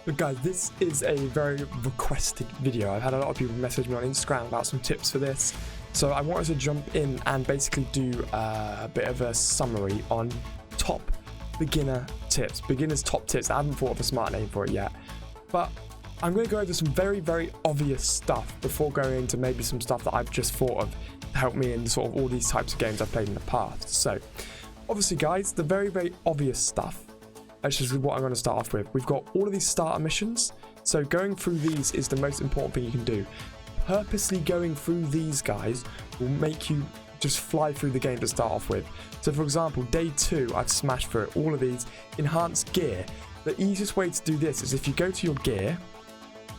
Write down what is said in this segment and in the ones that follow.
But guys, this is a very requested video. I've had a lot of people message me on Instagram about some tips for this. So I wanted to jump in and basically do a bit of a summary on top beginner tips. Beginner's top tips. I haven't thought of a smart name for it yet. But I'm going to go over some very, very obvious stuff before going into maybe some stuff that I've just thought of to help me in sort of all these types of games I've played in the past. So obviously, guys, the very, very obvious stuff, which is what I'm going to start off with. We've got all of these starter missions. So going through these is the most important thing you can do. Purposely going through these guys will make you just fly through the game to start off with. So for example, day 2, I've smashed through all of these. Enhanced gear. The easiest way to do this is if you go to your gear,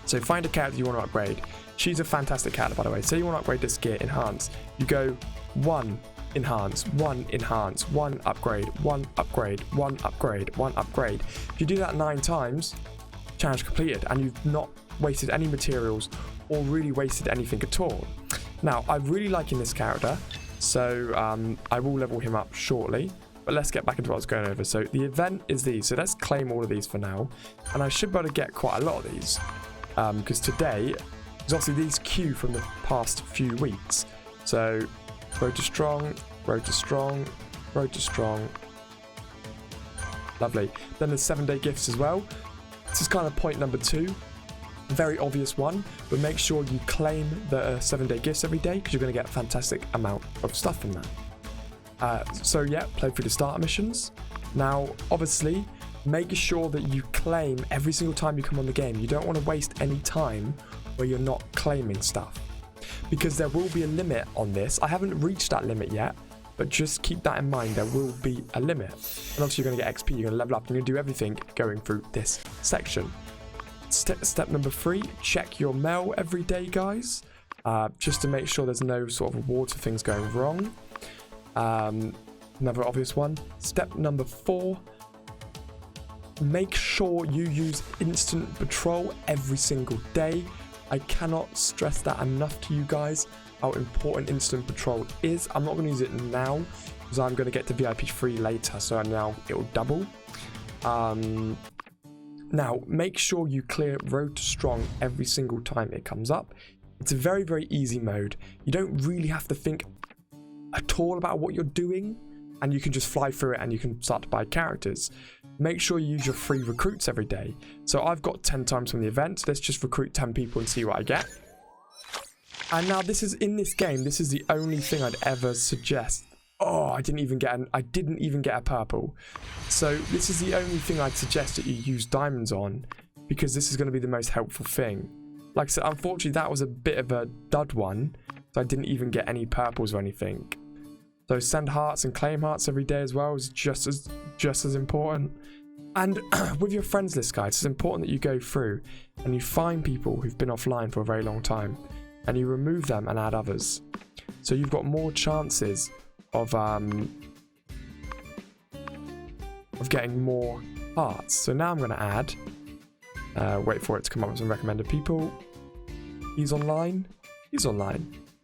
so find a character you want to upgrade. She's a fantastic character, by the way. Say you want to upgrade this gear, enhance. You go 1, enhance, 1, enhance, 1, upgrade, 1, upgrade, 1, upgrade, 1, upgrade. If you do that 9 times, challenge completed, and you've not wasted any materials or really wasted anything at all. Now, I'm really liking this character, so I will level him up shortly, but let's get back into what I was going over. So the event is these, so let's claim all of these for now, and I should be able to get quite a lot of these, because today, because obviously these queue from the past few weeks. So road to strong, road to strong, road to strong. Lovely. Then there's 7-day gifts as well. This is kind of point number 2. Very obvious one, but make sure you claim the 7-day gifts every day because you're going to get a fantastic amount of stuff from that. So yeah, play through the starter missions. Now, obviously, make sure that you claim every single time you come on the game. You don't want to waste any time where you're not claiming stuff, because there will be a limit on this. I haven't reached that limit yet, but just keep that in mind. There will be a limit, and obviously you're going to get XP, you're going to level up, you're going to do everything going through this section. Step number 3, check your mail every day, guys, just to make sure there's no sort of rewards for things going wrong. Another obvious one. Step number 4, make sure you use instant patrol every single day. I cannot stress that enough to you guys, how important instant patrol is. I'm not going to use it now because I'm going to get to VIP 3 later, so now it will double. Now, make sure you clear road to strong every single time it comes up. It's a very, very easy mode. You don't really have to think at all about what you're doing, and you can just fly through it and you can start to buy characters. Make sure you use your free recruits every day. So I've got 10 times from the event. Let's just recruit 10 people and see what I get. And now this is in this game. This is the only thing I'd ever suggest. Oh, I didn't even get a purple. So this is the only thing I'd suggest that you use diamonds on, because this is going to be the most helpful thing. Like I said, unfortunately that was a bit of a dud one, so I didn't even get any purples or anything. So send hearts and claim hearts every day as well is just as important. And with your friends list, guys, it's important that you go through and you find people who've been offline for a very long time, and you remove them and add others. So you've got more chances of getting more hearts. So now I'm going to add, wait for it to come up with some recommended people. He's online.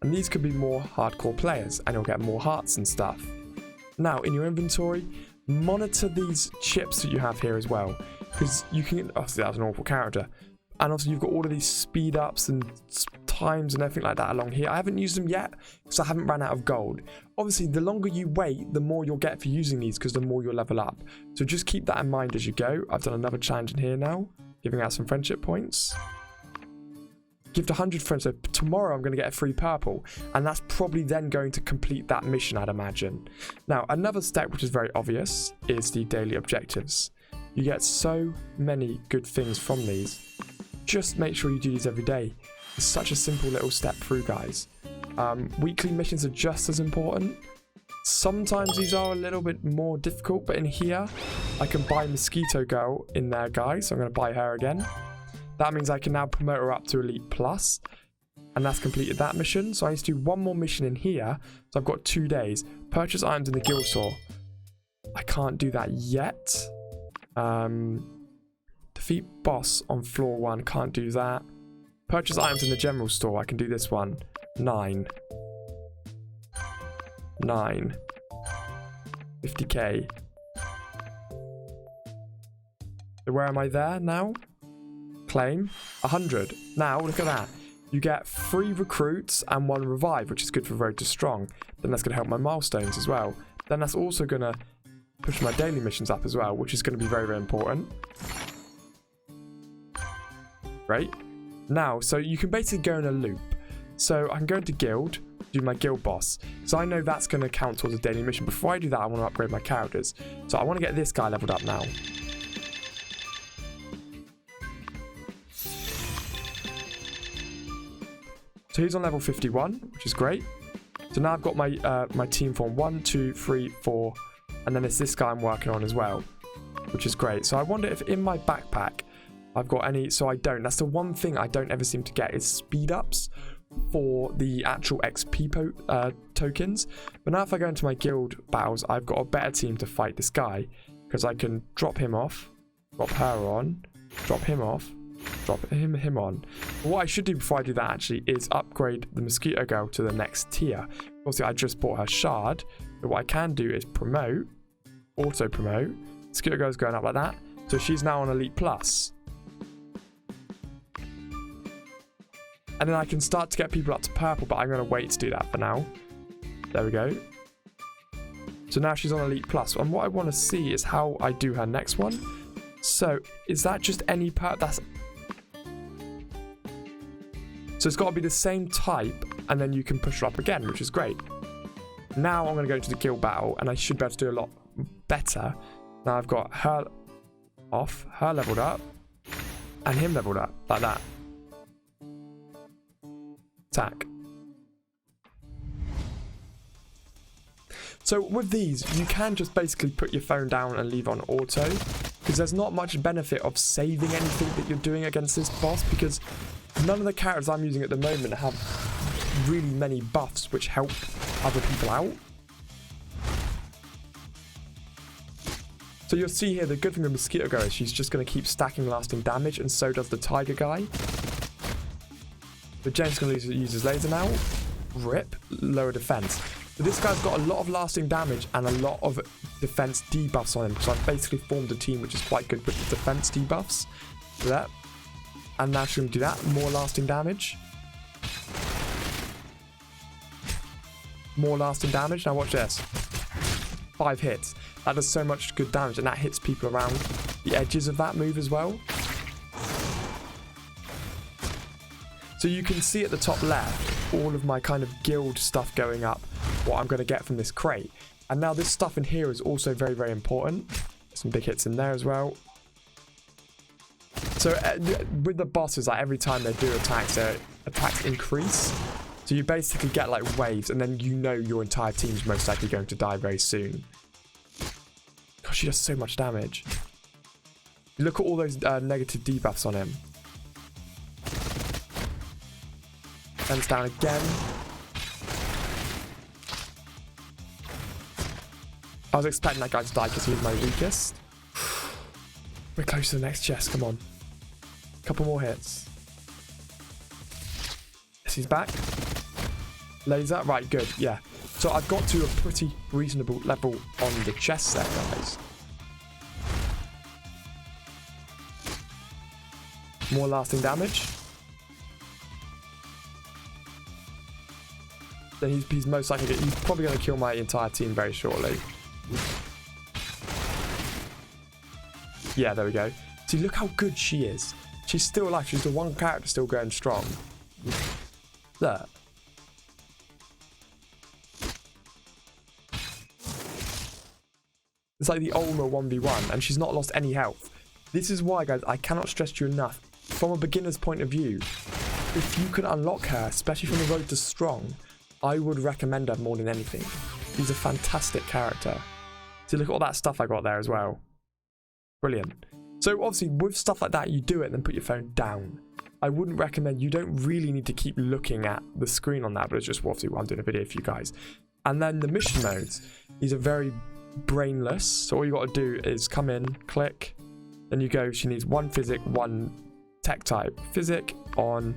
And these could be more hardcore players, and you'll get more hearts and stuff. Now, in your inventory, monitor these chips that you have here as well, because you can, obviously that's an awful character, and also you've got all of these speed ups and times and everything like that along here. I haven't used them yet because I haven't ran out of gold. Obviously, the longer you wait, the more you'll get for using these, because the more you'll level up. So just keep that in mind as you go. I've done another challenge in here now, giving out some friendship points. Give to 100 friends, so tomorrow I'm going to get a free purple, and that's probably then going to complete that mission, I'd imagine. Now, another step which is very obvious is the daily objectives. You get so many good things from these. Just make sure you do these every day. It's such a simple little step through, guys. Weekly missions are just as important. Sometimes these are a little bit more difficult, but in here, I can buy Mosquito Girl in there, guys. So I'm going to buy her again. That means I can now promote her up to Elite Plus, and that's completed that mission. So I need to do one more mission in here. So I've got 2 days. Purchase items in the guild store. I can't do that yet. Defeat boss on floor 1. Can't do that. Purchase items in the general store. I can do this one. 9. 50k. So where am I there now? Claim. 100. Now, look at that. You get 3 recruits and 1 revive, which is good for Road to Strong. Then that's going to help my milestones as well. Then that's also going to push my daily missions up as well, which is going to be very, very important. Right? Now, so you can basically go in a loop. So I can go into guild, do my guild boss. So I know that's going to count towards a daily mission. Before I do that, I want to upgrade my characters. So I want to get this guy leveled up now. So he's on level 51, which is great. So now I've got my my team form 1, 2, 3, 4, and then it's this guy I'm working on as well, which is great. So I wonder if in my backpack I've got any. So I don't. That's the one thing I don't ever seem to get is speed ups for the actual XP tokens. But now if I go into my guild battles, I've got a better team to fight this guy because I can drop him off, drop her on, drop him off, drop him on. But what I should do before I do that actually is upgrade the Mosquito Girl to the next tier. Obviously I just bought her shard, but what I can do is promote, auto promote. Mosquito Girl's going up like that, so she's now on Elite Plus. And then I can start to get people up to purple, but I'm going to wait to do that for now. There we go. So now she's on Elite Plus. And what I want to see is how I do her next one. So is that just any part? That's... So it's got to be the same type, and then you can push her up again, which is great. Now I'm going to go to the guild battle, and I should be able to do a lot better. Now I've got her off, her leveled up, and him leveled up, like that. Attack. So with these, you can just basically put your phone down and leave on auto, because there's not much benefit of saving anything that you're doing against this boss, because none of the characters I'm using at the moment have really many buffs which help other people out. So you'll see here, the good thing with Mosquito Girl is she's just going to keep stacking lasting damage, and so does the Tiger guy. The Jen's going to use his laser now. Rip. Lower defense. But this guy's got a lot of lasting damage and a lot of defense debuffs on him. So I've basically formed a team which is quite good with the defense debuffs. So that. And now she's going to do that. More lasting damage. More lasting damage. Now watch this. 5 hits. That does so much good damage, and that hits people around the edges of that move as well. So you can see at the top left all of my kind of guild stuff going up, what I'm going to get from this crate. And now this stuff in here is also very, very important. Some big hits in there as well. So with the bosses, like every time they do attacks, their attacks increase. So you basically get like waves, and then you know your entire team's most likely going to die very soon. Gosh, she does so much damage. Look at all those negative debuffs on him. Hands down again. I was expecting that guy to die because he was my weakest. We're close to the next chest, come on. Couple more hits. Yes, he's back. Laser, right, good, yeah. So I've got to a pretty reasonable level on the chest there, guys. More lasting damage. Then he's most likely, he's probably going to kill my entire team very shortly. Yeah, there we go. See, look how good she is. She's still alive. She's the one character still going strong. Look. It's like the Ulma 1v1, and she's not lost any health. This is why, guys, I cannot stress to you enough. From a beginner's point of view, if you can unlock her, especially from the road to strong, I would recommend her more than anything. She's a fantastic character. See, look at all that stuff I got there as well. Brilliant. So obviously, with stuff like that, you do it and then put your phone down. I wouldn't recommend, you don't really need to keep looking at the screen on that, but it's just obviously why I'm doing a video for you guys. And then the mission modes, these are very brainless. So all you got to do is come in, click, then you go, she needs 1 physic, 1 tech type. Physic on,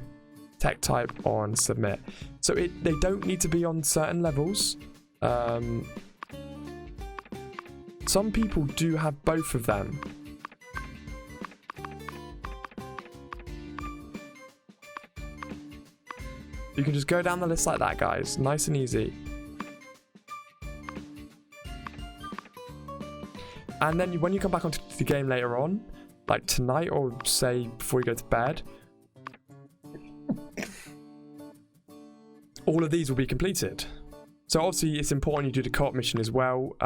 tech type on, submit. So they don't need to be on certain levels. Some people do have both of them. You can just go down the list like that, guys. Nice and easy. And then when you come back onto the game later on, like tonight or say before you go to bed, all of these will be completed. So obviously it's important you do the co-op mission as well.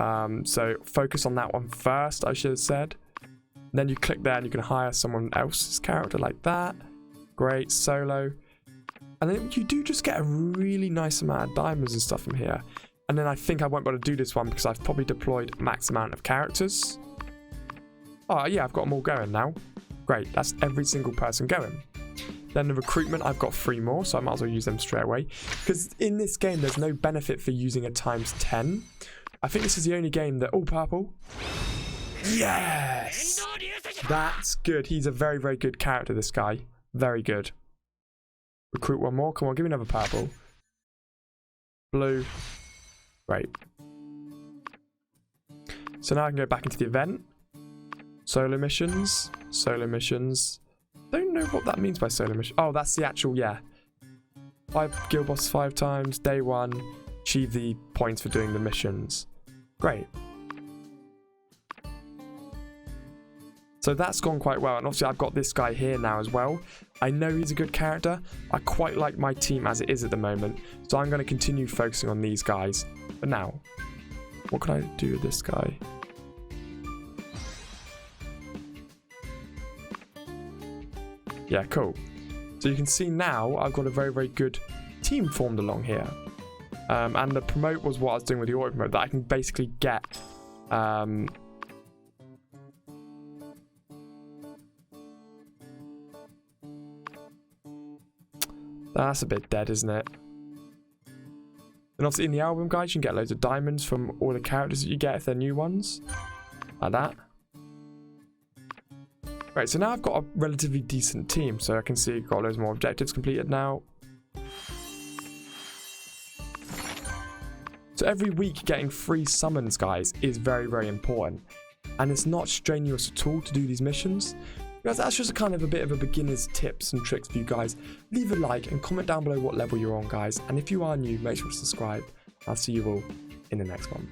So focus on that one first, I should have said. Then you click there and you can hire someone else's character like that. Great, solo. And then you do just get a really nice amount of diamonds and stuff from here. And then I think I won't be able to do this one because I've probably deployed max amount of characters. Oh yeah, I've got them all going now. Great, that's every single person going. Then the recruitment, I've got 3 more, so I might as well use them straight away. Because in this game, there's no benefit for using a ×10. I think this is the only game that... Oh, purple. Yes! That's good. He's a very, very good character, this guy. Very good. Recruit 1 more. Come on, give me another purple. Blue. Great. So now I can go back into the event. Solo missions. Solo missions. Don't know what that means by solo mission. Oh, that's the actual, yeah. 5 guild bosses 5 times. Day 1. Achieve the points for doing the missions. Great. So that's gone quite well. And obviously I've got this guy here now as well. I know he's a good character. I quite like my team as it is at the moment. So I'm going to continue focusing on these guys. But now, what can I do with this guy? Yeah, cool. So you can see now I've got a very, very good team formed along here. And the promote was what I was doing with the auto promote, that I can basically get... That's a bit dead, isn't it? And obviously in the album, guys, you can get loads of diamonds from all the characters that you get if they're new ones. Like that. Right, so now I've got a relatively decent team, so I can see I've got loads more objectives completed now. So every week getting 3 summons, guys, is very, very important. And it's not strenuous at all to do these missions. Guys, that's just a kind of a bit of a beginner's tips and tricks for you guys. Leave a like and comment down below what level you're on, guys. And if you are new, make sure to subscribe. I'll see you all in the next one.